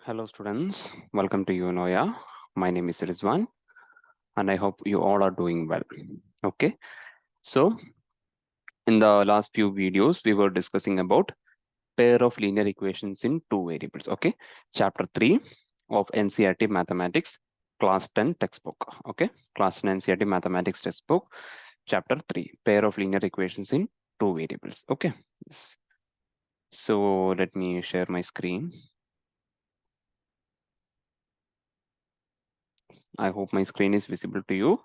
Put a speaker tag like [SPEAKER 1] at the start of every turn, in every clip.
[SPEAKER 1] Hello students, welcome to UNOYA. My name is Rizwan and I hope you all are doing well. Okay, so in the last few videos, we were discussing about pair of linear equations in two variables. Okay, chapter 3 of NCERT Mathematics, class 10 textbook. Okay, class 10 NCERT Mathematics textbook, chapter 3, pair of linear equations in two variables. Okay, yes. So let me share my screen. I hope my screen is visible to you.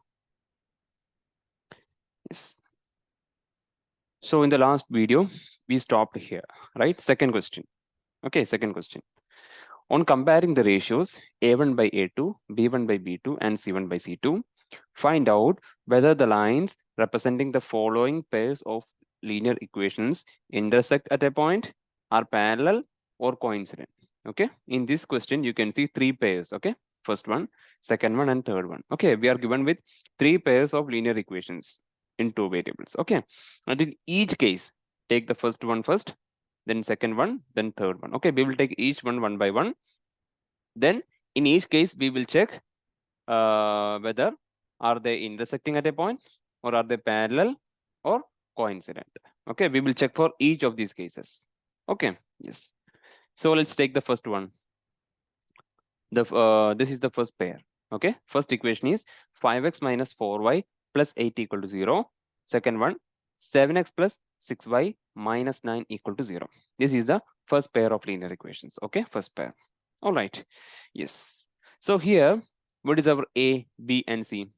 [SPEAKER 1] Yes. So in the last video, we stopped here, right? Second question. Okay, second question. On comparing the ratios A1 by A2, B1 by B2, and C1 by C2, find out whether the lines representing the following pairs of linear equations intersect at a point, are parallel, or coincident. Okay, in this question, you can see three pairs. Okay, first one, second one, and third one. Okay, we are given with three pairs of linear equations in two variables. Okay, and in each case, take the first one first, then second one, then third one. Okay, we will take each one by one. Then in each case, we will check whether are they intersecting at a point, or are they parallel, or coincident. Okay, we will check for each of these cases. Okay, yes. So let's take the first one. This is the first pair. Okay, first equation is 5x minus 4y plus 8 equal to 0. Second one, 7x plus 6y minus 9 equal to 0. This is the first pair of linear equations. Okay, first pair. All right, yes. So here, what is our A, B, and C?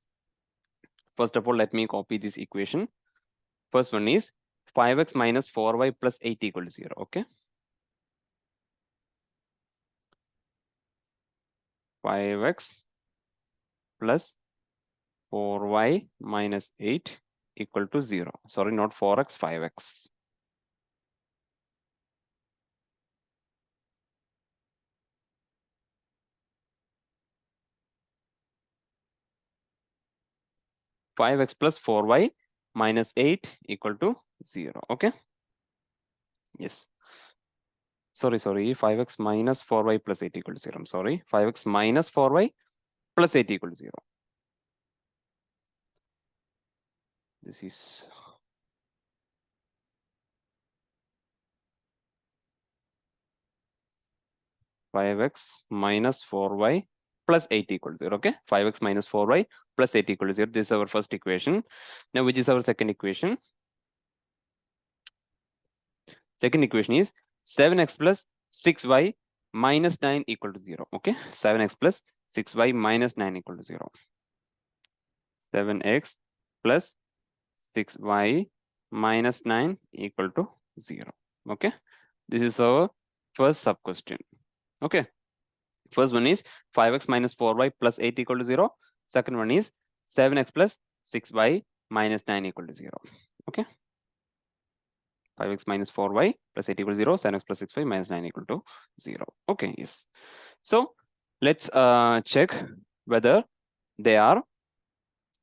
[SPEAKER 1] First of all, let me copy this equation. First one is 5x minus 4y plus 8 equal to 0. Okay, 5x plus 4y minus 8 equal to 0. Sorry, not 4x, 5x. Five x plus 4y minus 8 equal to 0. Okay. Yes. Sorry. 5x minus 4y plus 8 equal to 0. I'm sorry. 5x minus 4y plus 8 equal to 0. This is 5x minus 4y plus 8 equal to 0. Okay, 5x minus 4y plus 8 equal to 0. This is our first equation. Now, which is our second equation? Second equation is 7x plus 6y minus 9 equal to 0. Okay, 7x plus 6y minus 9 equal to 0. 7x plus 6y minus 9 equal to 0. Okay, this is our first sub question. Okay, first one is 5x minus 4y plus 8 equal to 0. Second one is 7x plus 6y minus 9 equal to 0. Okay, 5x minus 4y plus 8 equal to 0, 7x plus 6y minus 9 equal to 0. Okay, yes. So let's check whether they are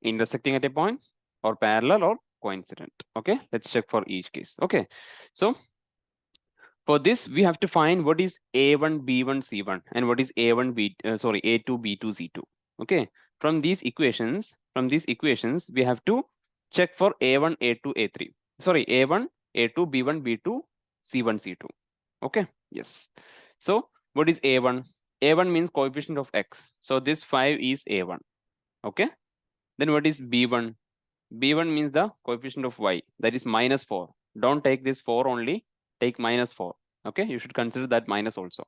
[SPEAKER 1] intersecting at a point, or parallel, or coincident. Okay, let's check for each case. Okay, so for this, we have to find what is A1, B1, C1, and what is A1, A2, B2, C2. Okay, from these equations, we have to check for A1, A2, A3. Sorry, A1, A2, B1, B2, C1, C2. Okay, yes. So what is A1? A1 means coefficient of X. So this 5 is A1. Okay. Then what is B1? B1 means the coefficient of Y, that is minus 4. Don't take this 4 only, take minus 4. Okay, you should consider that minus also.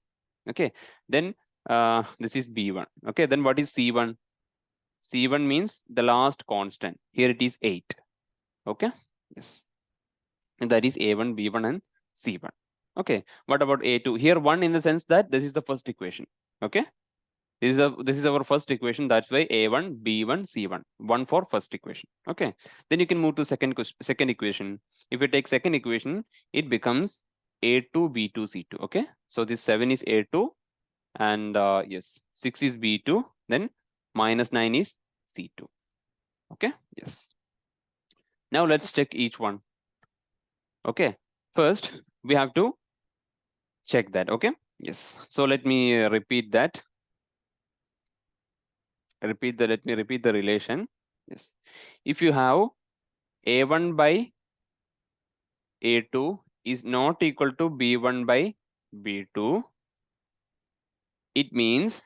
[SPEAKER 1] Okay, then this is B1. Okay, then what is C1? C1 means the last constant. Here it is 8. Okay, yes. And that is A1, B1, and C1. Okay, what about A2? Here 1 in the sense that this is the first equation. Okay, this is our first equation. That's why A1, B1, C1. 1 for first equation. Okay. Then you can move to second equation. If you take second equation, it becomes A2, B2, C2. Okay. So this 7 is A2, and yes, 6 is B2. Then minus 9 is C2. Okay. Yes. Now let's check each one. Okay. First, we have to check that. Okay. Yes. So let me repeat that. Let me repeat the relation. Yes. If you have A1 by A2 is not equal to B1 by B2, it means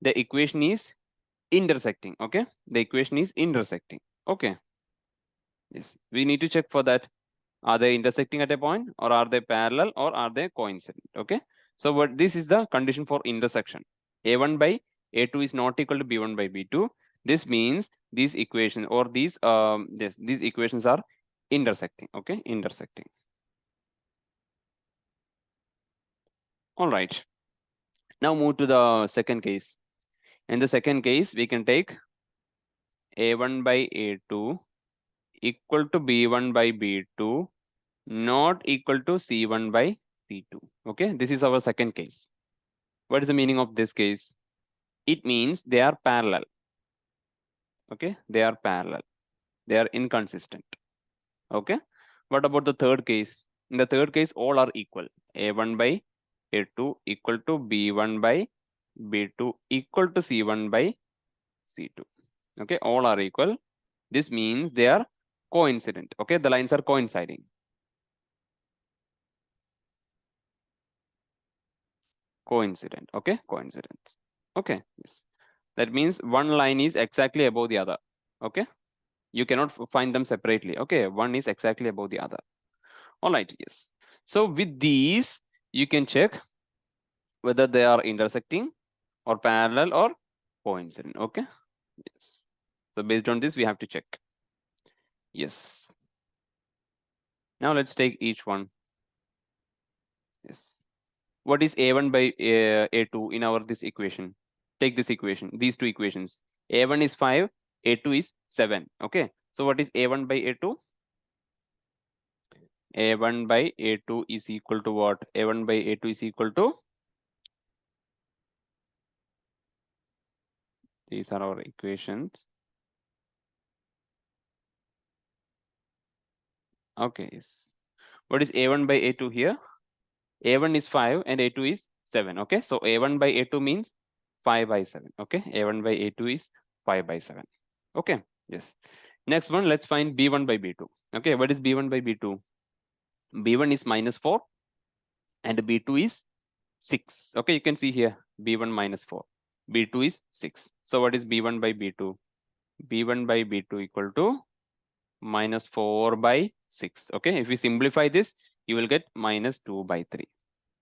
[SPEAKER 1] the equation is intersecting. Okay. The equation is intersecting. Okay. Yes. We need to check for that. Are they intersecting at a point, or are they parallel, or are they coincident? Okay. So what this is the condition for intersection. A1 by A2 is not equal to B1 by B2. This means these equations or these equations are intersecting. Okay, intersecting. All right. Now move to the second case. In the second case, we can take A1 by A2 equal to B1 by B2 not equal to C1 by C2. Okay, this is our second case. What is the meaning of this case? It means they are parallel. Okay, they are parallel. They are inconsistent. Okay, what about the third case? In the third case, all are equal. A1 by A2 equal to B1 by B2 equal to C1 by C2. Okay, all are equal. This means they are coincident. Okay, the lines are coinciding. Coincident. Okay, coincidence. Okay, yes. That means one line is exactly above the other. Okay, you cannot find them separately. Okay, one is exactly above the other. All right, yes. So with these, you can check whether they are intersecting or parallel or coincident. Okay, yes. So based on this, we have to check. Yes. Now let's take each one. Yes. What is A1 by A2 in our this equation? Take this equation, these two equations. A1 is 5, A2 is 7. Okay. So what is A1 by A2? A1 by A2 is equal to what? A1 by A2 is equal to, these are our equations. Okay, yes. What is A1 by A2 here? A1 is 5 and A2 is 7. Okay, so A1 by A2 means 5 by 7. Okay, A1 by A2 is 5 by 7. Okay, yes. Next one, let's find B1 by B2. Okay, what is B1 by B2? B1 is -4 and B2 is 6. Okay, you can see here B1 -4. B2 is 6. So what is B1 by B2? B1 by B2 equal to -4 by 6. Okay, if we simplify this, you will get -2 by 3.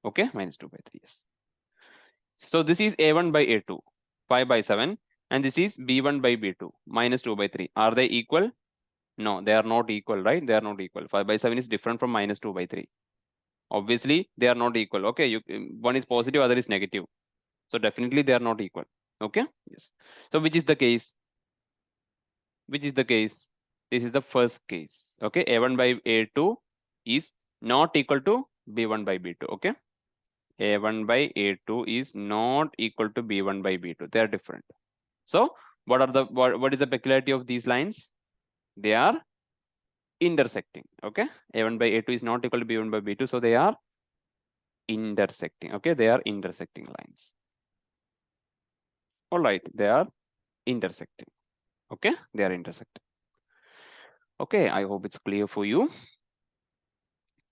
[SPEAKER 1] Okay, -2 by 3. Yes. So this is A1 by A2, 5 by 7, and this is B1 by B2, -2 by 3. Are they equal? No, they are not equal, right? They are not equal. 5 by 7 is different from -2 by 3. Obviously, they are not equal. Okay, one is positive, other is negative. So definitely they are not equal. Okay, yes. So which is the case? Which is the case? This is the first case. Okay, A1 by A2 is not equal to B1 by B2. Okay, A1 by A2 is not equal to B1 by B2. They are different. So what is the peculiarity of these lines? They are intersecting. Okay, A1 by A2 is not equal to B1 by B2, so they are intersecting. Okay, they are intersecting lines. All right, they are intersecting. Okay, they are intersecting. Okay, I hope it's clear for you.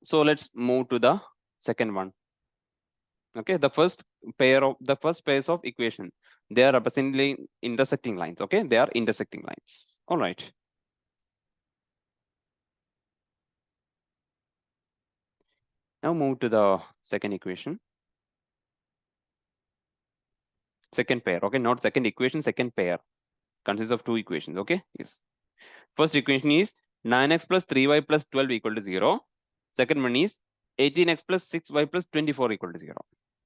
[SPEAKER 1] So let's move to the second one. Okay, the first pairs of equation, they are representing intersecting lines. Okay, they are intersecting lines. All right. Now move to the second equation. Second pair. Okay, not second equation, second pair consists of two equations. Okay, yes. First equation is 9x plus 3y plus 12 equal to 0. Second one is 18x plus 6y plus 24 equal to 0.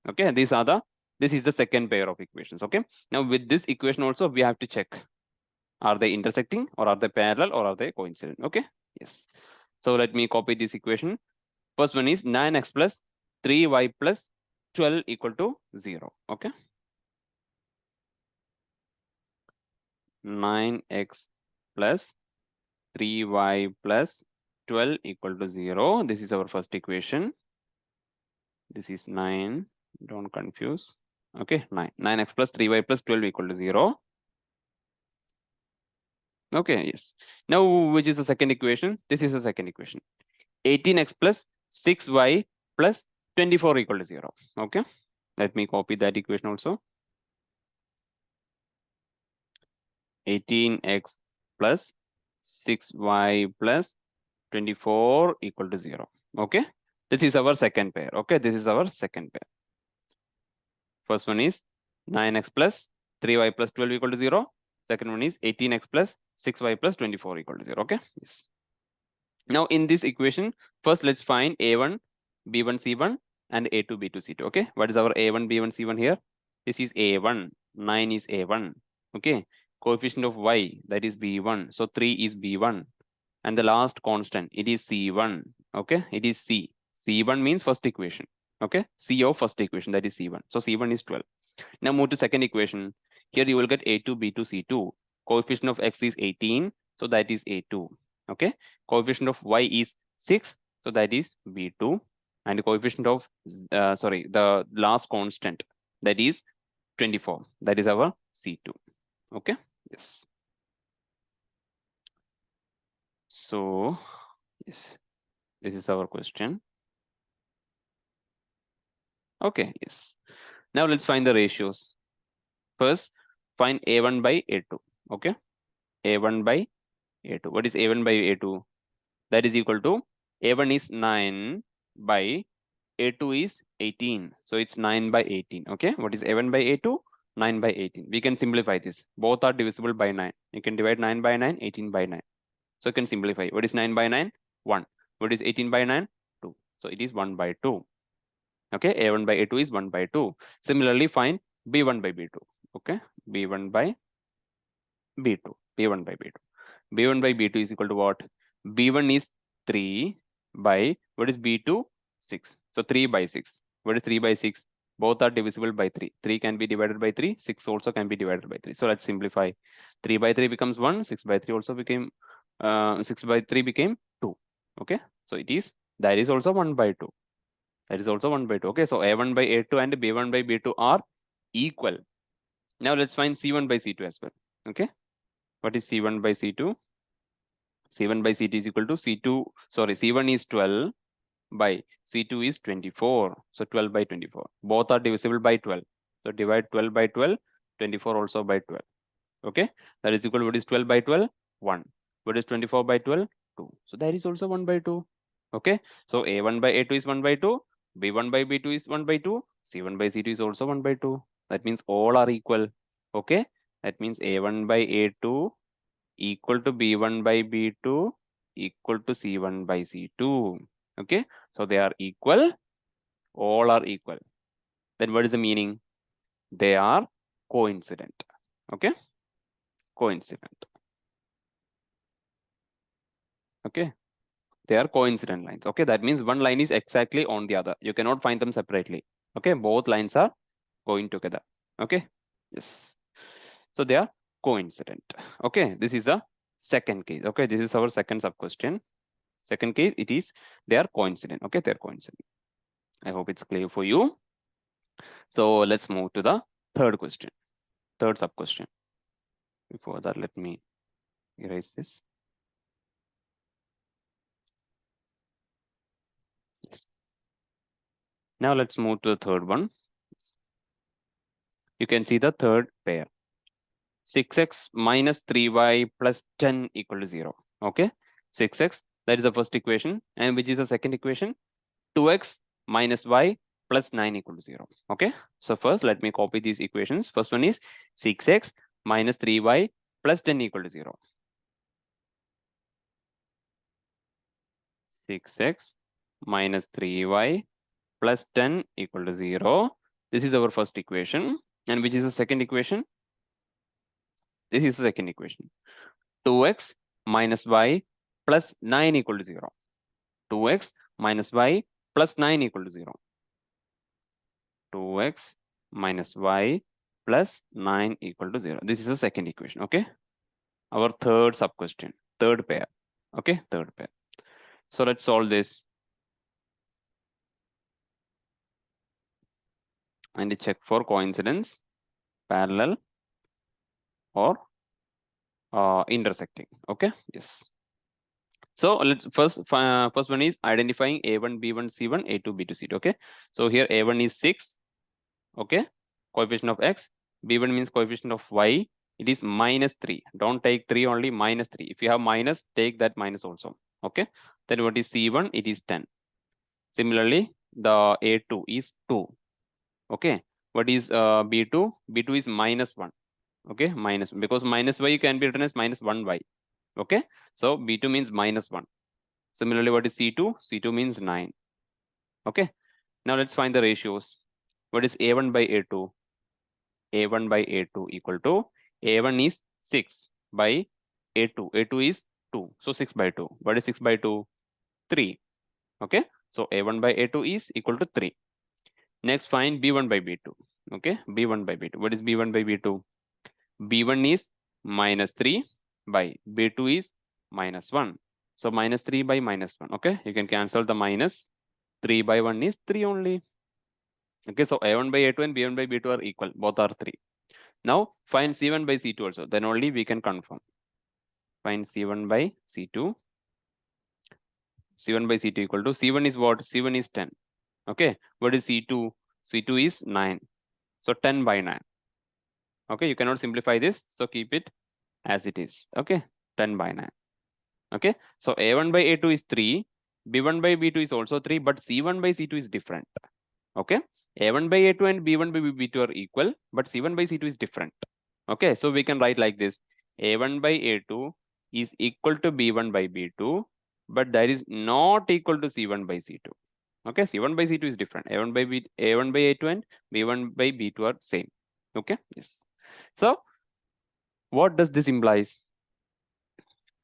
[SPEAKER 1] Okay, this is the second pair of equations. Okay, now with this equation also we have to check, are they intersecting or are they parallel or are they coincident? Okay, yes. So let me copy this equation. First one is 9x plus 3y plus 12 equal to 0. Okay, 9x plus 3y plus 12 equal to 0. This is our first equation. This is 9. Don't confuse. Okay, 9. 9x plus 3y plus 12 equal to 0. Okay, yes. Now, which is the second equation? This is the second equation. 18x plus 6y plus 24 equal to 0. Okay, let me copy that equation also. 18x plus 6y plus 24 equal to 0. Okay, this is our second pair. Okay, this is our second pair. First one is 9x plus 3y plus 12 equal to 0. Second one is 18x plus 6y plus 24 equal to 0. Okay, yes. Now in this equation, first let's find a1, b1, c1 and a2, b2, c2. Okay, what is our a1, b1, c1 here? This is a1, 9 is a1. Okay, coefficient of y, that is b1, so 3 is b1. And the last constant, it is c1. Okay, it is c. c1 means first equation. Okay, c of first equation, that is c1. So c1 is 12. Now move to second equation. Here you will get a2, b2, c2. Coefficient of x is 18, so that is a2. Okay, coefficient of y is 6, so that is b2. And the coefficient of the last constant, that is 24, that is our c2. Okay, yes. So yes, this is our question. Okay, yes. Now let's find the ratios. First, find a1 by a2. Okay, a1 by a2. What is a1 by a2? That is equal to a1 is 9 by a2 is 18. So it's 9 by 18. Okay, what is a1 by a2? 9 by 18. We can simplify this. Both are divisible by 9. You can divide 9 by 9, 18 by 9. So you can simplify. What is 9 by 9? 1. What is 18 by 9? 2. So it is 1 by 2. Okay, a1 by a2 is 1 by 2. Similarly, find b1 by b2. Okay, b1 by b2. b1 by b2. b1 by b2 is equal to what? b1 is 3 by, what is b2? 6. So 3 by 6. What is 3 by 6? Both are divisible by 3. 3 can be divided by 3. 6 also can be divided by 3. So let's simplify. 3 by 3 becomes 1. 6 by 3 also became 6 by 3 became 2. Okay, so it is, that is also 1 by 2. That is also 1 by 2. Okay, so a1 by a2 and b1 by b2 are equal. Now let's find c1 by c2 as well. Okay, what is c1 by c2? c1 by c2 is equal to c1 is 12 by c2 is 24. So 12 by 24. Both are divisible by 12. So divide 12 by 12, 24 also by 12. Okay, that is equal to, what is 12 by 12? 1. What is 24 by 12? 2. So that is also 1 by 2. Okay, so a1 by a2 is 1 by 2, b1 by b2 is 1 by 2, c1 by c2 is also 1 by 2. That means all are equal. Okay, that means a1 by a2 equal to b1 by b2 equal to c1 by c2. Okay, so they are equal, all are equal. Then what is the meaning? They are coincident. Okay, coincident. Okay, they are coincident lines. Okay, that means one line is exactly on the other. You cannot find them separately. Okay, both lines are going together. Okay, yes. So they are coincident. Okay, this is the second case. Okay, this is our second sub question. Second case, it is they are coincident. Okay, they're coincident. I hope it's clear for you. So let's move to the third question, third sub question. Before that, let me erase this. Yes. Now let's move to the third one. You can see the third pair. 6x minus 3y plus 10 equal to 0. Okay, 6x, that is the first equation. And which is the second equation? 2x minus y plus 9 equal to 0. Okay, so first let me copy these equations. First one is 6x minus 3y plus 10 equal to 0. 6x minus 3y plus 10 equal to 0. This is our first equation. And which is the second equation? This is the second equation. 2x minus y plus 9 equal to 0. 2x minus y plus 9 equal to 0. 2x minus y plus 9 equal to 0. This is the second equation. Okay, our third sub question, third pair. Okay, third pair. So let's solve this. and check for coincidence, parallel, or intersecting. Okay, yes. So let's first one is identifying A1, B1, C1, A2, B2, C2. Okay, so here A1 is 6. Okay, coefficient of X. B1 means coefficient of Y. It is -3. Don't take 3 only, -3. If you have minus, take that minus also. Okay, then what is C1? It is 10. Similarly, the A2 is 2. Okay, what is B2? B2 is -1. Okay, minus, because minus y can be written as -1y. Okay, so B2 means -1. Similarly, what is C2? C2 means 9. Okay, now let's find the ratios. What is A1 by A2? A1 by A2 equal to A1 is 6 by A2. A2 is 2. So 6 by 2. What is 6 by 2? 3. Okay, so A1 by A2 is equal to 3. Next, find B1 by B2. Okay, B1 by B2. What is B1 by B2? B1 is -3 by B2 is -1. So -3 by -1. Okay, you can cancel the minus. 3 by 1 is 3 only. Okay, so A1 by A2 and B1 by B2 are equal. Both are 3. Now find C1 by C2 also. Then only we can confirm. Find C1 by C2. C1 by C2 equal to C1 is what? C1 is 10. Okay, what is C2? C2 is 9. So 10 by 9. Okay, you cannot simplify this. So keep it as it is. Okay, 10 by 9. Okay, so A1 by A2 is 3. B1 by B2 is also 3, but C1 by C2 is different. Okay, A1 by A2 and B1 by B2 are equal, but C1 by C2 is different. Okay, so we can write like this. A1 by A2 is equal to B1 by B2, but that is not equal to C1 by C2. Okay, C1 by C2 is different. A1 by A2 and B1 by B2 are same. Okay, yes. So what does this implies?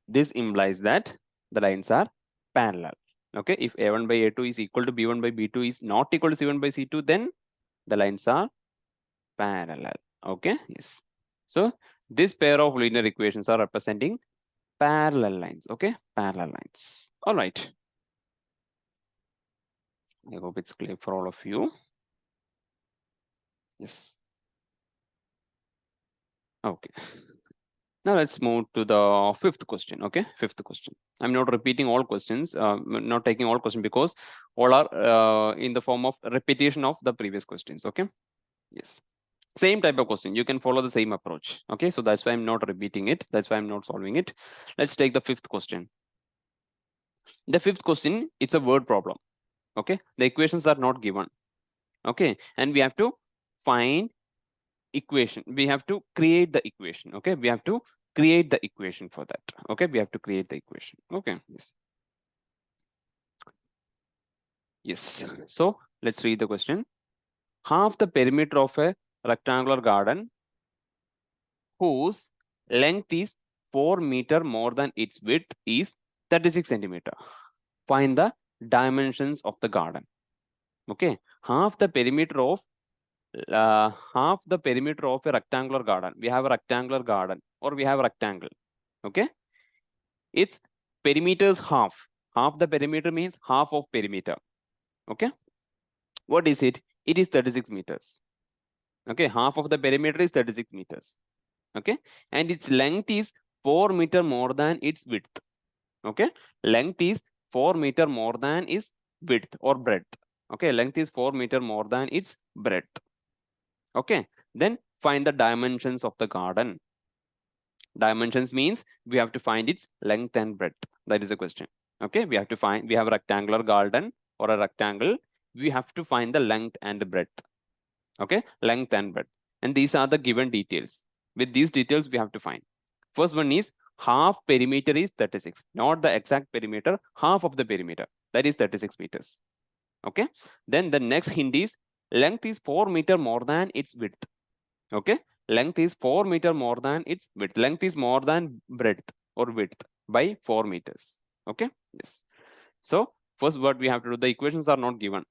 [SPEAKER 1] This implies that the lines are parallel. Okay, if A1 by A2 is equal to B1 by B2 is not equal to C1 by C2, then the lines are parallel. Okay, yes. So this pair of linear equations are representing parallel lines. Okay, parallel lines. All right. I hope it's clear for all of you. Yes. Okay. Now let's move to the fifth question. Okay, fifth question. I'm not repeating all questions, not taking all questions because all are in the form of repetition of the previous questions. Okay, yes, same type of question. You can follow the same approach. Okay, so that's why I'm not repeating it. That's why I'm not solving it. Let's take the fifth question. The fifth question, it's a word problem. Okay, the equations are not given. Okay, and we have to find equation. We have to create the equation. Okay, we have to create the equation for that. Okay, we have to create the equation. Okay, yes. Yes, so let's read the question. Half the perimeter of a rectangular garden whose length is 4 meters more than its width is 36 centimeters. Find the dimensions of the garden. Okay, half the perimeter of a rectangular garden. We have a rectangular garden or we have a rectangle. Okay, its perimeter is half. Half the perimeter means half of perimeter. Okay, what is it? It is 36 meters. Okay, half of the perimeter is 36 meters. Okay, and its length is 4 meters more than its width. Okay, length is 4 meters more than its width or breadth. Okay, length is 4 meters more than its breadth. Okay, then find the dimensions of the garden. Dimensions means we have to find its length and breadth. That is the question. Okay, we have a rectangular garden or a rectangle. We have to find the length and breadth. Okay, length and breadth. And these are the given details. With these details, we have to find. First one is half perimeter is 36, not the exact perimeter, half of the perimeter. That is 36 meters. Okay, then the next hint is length is 4 meters more than its width. Okay, length is 4 meters more than its width. Length is more than breadth or width by 4 meters. Okay, yes. So first what we have to do, the equations are not given.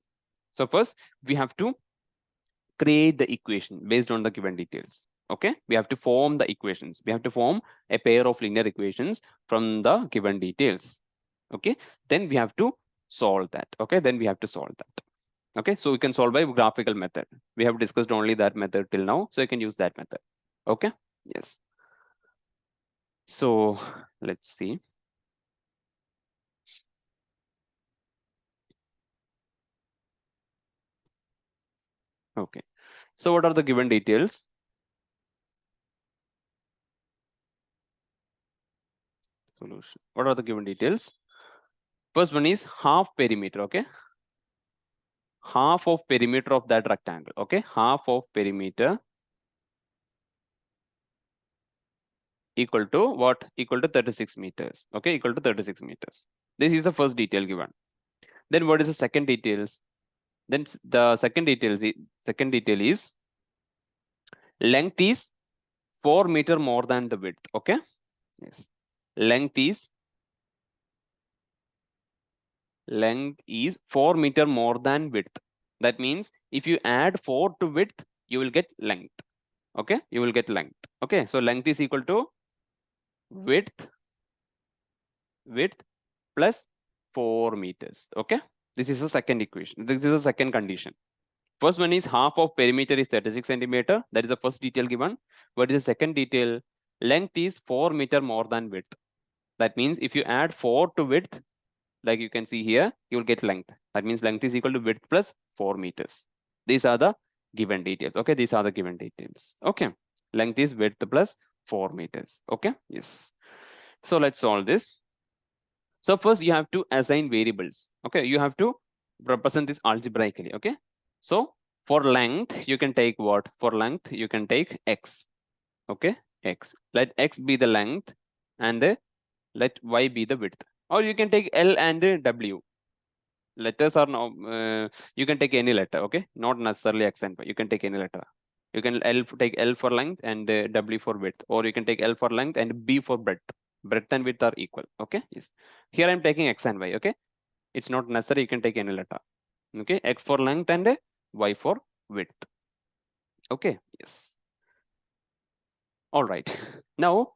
[SPEAKER 1] So first we have to create the equation based on the given details. Okay, we have to form the equations. We have to form a pair of linear equations from the given details. Okay, then we have to solve that. Okay, then we have to solve that. Okay, so we can solve by graphical method. We have discussed only that method till now, so you can use that method. Okay, yes. So let's see. Okay, so what are the given details? Solution. What are the given details? First one is half perimeter. Okay, half of perimeter of that rectangle. Okay, half of perimeter equal to what? Equal to 36 meters. Okay, equal to 36 meters. This is the first detail given. Then what is the second details? Then the second detail is length is 4 meter more than the width. Okay, yes, length is 4 meter more than width. That means if you add 4 to width, you will get length. Okay, you will get length. Okay, so length is equal to width plus 4 meters. Okay, this is the second equation. This is the second condition. First one is half of perimeter is 36 centimeter. That is the first detail given. What is the second detail? Length is 4 meter more than width. That means if you add 4 to width, like you can see here, you will get length. That means length is equal to width plus 4 meters. These are the given details. Okay, these are the given details. Okay, length is width plus 4 meters. Okay, yes. So let's solve this. So first you have to assign variables. Okay, you have to represent this algebraically. Okay, so for length, you can take what? For length, you can take x. Okay, x. Let x be the length and let y be the width. Or you can take L and W. Letters are now, you can take any letter. Okay, not necessarily x and y. You can take any letter. You can take L for length and W for width. Or you can take L for length and B for breadth. Breadth and width are equal. Okay, yes. Here I'm taking x and y. Okay, it's not necessary. You can take any letter. Okay, x for length and y for width. Okay, yes. All right. Now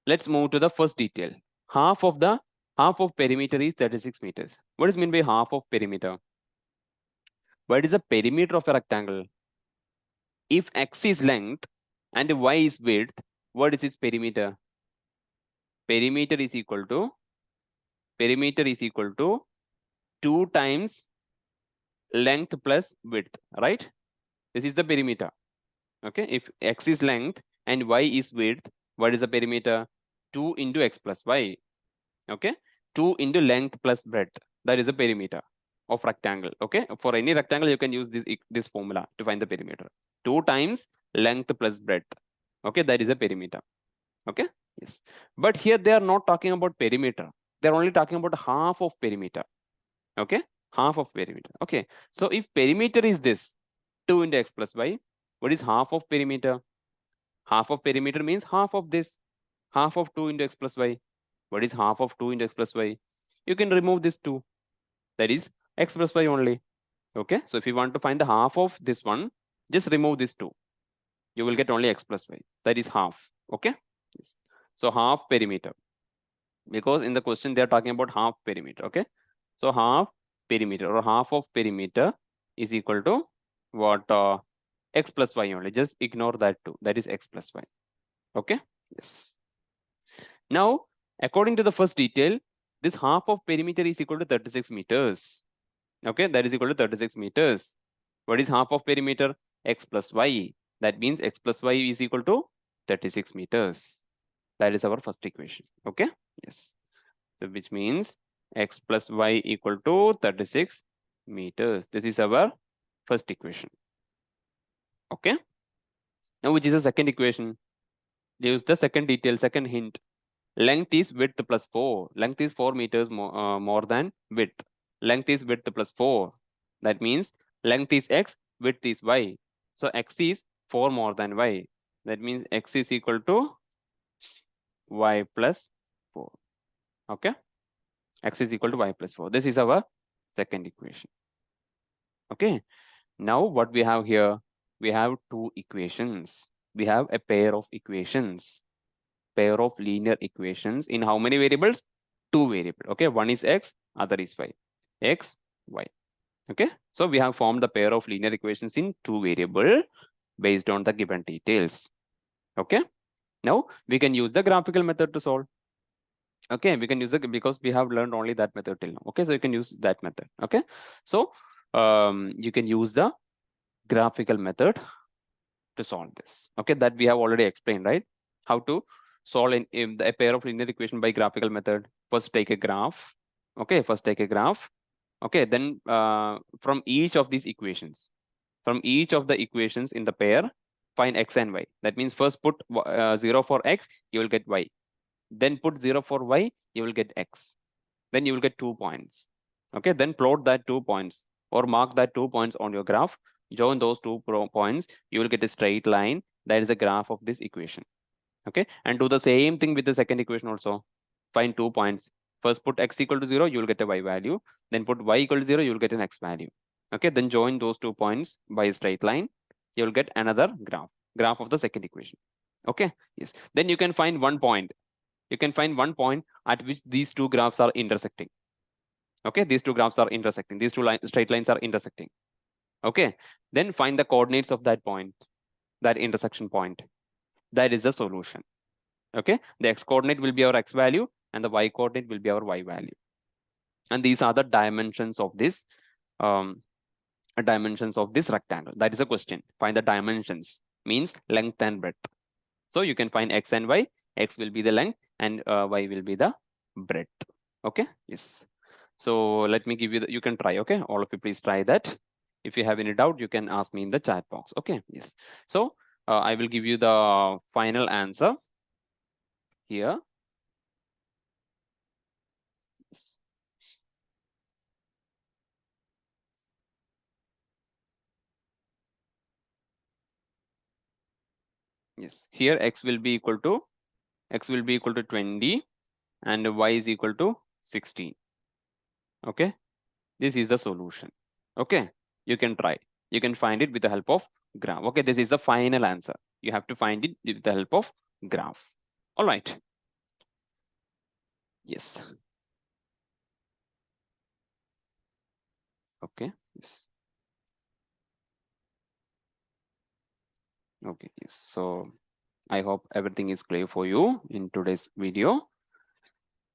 [SPEAKER 1] let's move to the first detail. Half of perimeter is 36 meters. What is meant by half of perimeter? What is the perimeter of a rectangle? If x is length and y is width, what is its perimeter? Perimeter is equal to 2 times length plus width, right? This is the perimeter. Okay, if x is length and y is width, what is the perimeter? 2 into x plus y. Okay, 2 into length plus breadth. That is the perimeter of rectangle. Okay, for any rectangle, you can use this formula to find the perimeter. 2 times length plus breadth. Okay, that is a perimeter. Okay, yes. But here they are not talking about perimeter. They're only talking about half of perimeter. Okay, half of perimeter. Okay, so if perimeter is this 2 into x plus y, what is half of perimeter? Half of perimeter means half of this. Half of 2 into x plus y. What is half of 2 into x plus y? You can remove this 2. That is x plus y only. Okay, so if you want to find the half of this one, just remove this 2. You will get only x plus y. That is half. Okay, yes. So half perimeter, because in the question they are talking about half perimeter. Okay, so half perimeter or half of perimeter is equal to what? X plus y only. Just ignore that 2. That is x plus y. Okay, yes. Now, according to the first detail, this half of perimeter is equal to 36 meters. Okay, that is equal to 36 meters. What is half of perimeter? X plus y. That means x plus y is equal to 36 meters. That is our first equation. Okay, yes. So which means x plus y equal to 36 meters. This is our first equation. Okay. Now, which is the second equation? Use the second detail, second hint. Length is width plus 4. Length is 4 meters more than width. Length is width plus 4. That means length is x, width is y. So x is 4 more than y. That means x is equal to y plus 4. Okay. X is equal to y plus 4. This is our second equation. Okay. Now what we have here? We have two equations. We have a pair of equations. Pair of linear equations in how many variables? 2 variables. Okay, one is x, other is y. X, y. Okay, so we have formed the pair of linear equations in two variable based on the given details. Okay, now we can use the graphical method to solve. Okay, we can use it because we have learned only that method till now. Okay, so you can use that method. Okay, so you can use the graphical method to solve this. Okay, that we have already explained, right? How to solve in a pair of linear equation by graphical method. First take a graph. Okay, first take a graph. Okay, then from each of these equations, in the pair, find x and y. That means first put 0 for x, you will get y. Then put 0 for y, you will get x. Then you will get 2 points. Okay, then plot that 2 points or mark that 2 points on your graph. Join those 2 points, you will get a straight line. That is the graph of this equation. Okay, and do the same thing with the second equation also. Find 2 points. First put x equal to 0, you will get a y value. Then put y equal to 0, you will get an x value. Okay, then join those 2 points by a straight line. You will get another graph of the second equation. Okay, yes. Then you can find 1 point. You can find 1 point at which these two graphs are intersecting. Okay, these two graphs are intersecting. These two straight lines are intersecting. Okay, then find the coordinates of that point, that intersection point. That is the solution. Okay, the x coordinate will be our x value and the y coordinate will be our y value. And these are the dimensions of this rectangle. That is a question. Find the dimensions, means length and breadth. So you can find x and y. X will be the length and y will be the breadth. Okay, yes. So let me give you you can try. Okay, all of you please try that. If you have any doubt, you can ask me in the chat box. Okay, yes. So I will give you the final answer here. Yes. Yes, here x will be equal to 20 and y is equal to 16. Okay, this is the solution. Okay, you can try. You can find it with the help of graph. Okay, this is the final answer. You have to find it with the help of graph. All right. Yes. Okay. Yes. Okay. Yes. So I hope everything is clear for you in today's video.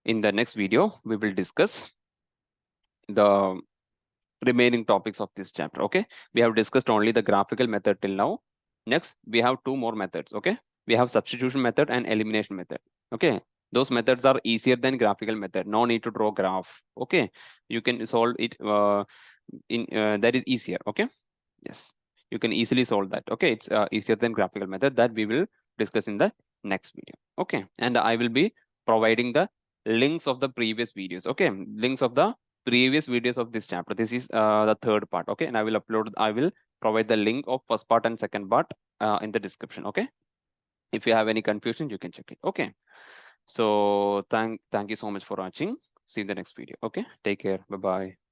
[SPEAKER 1] In the next video, we will discuss the remaining topics of this chapter. Okay, we have discussed only the graphical method till now. Next, we have 2 more methods. Okay, we have substitution method and elimination method. Okay, those methods are easier than graphical method. No need to draw graph. Okay, you can solve it that is easier. Okay, yes, you can easily solve that. Okay, it's easier than graphical method that we will discuss in the next video. Okay, and I will be providing the links of the previous videos. Okay, links of the previous videos of this chapter. This is the third part. Okay, and I will provide the link of first part and second part in the description. Okay, if you have any confusion, you can check it. Okay, so thank you so much for watching. See you in the next video. Okay, take care. Bye bye.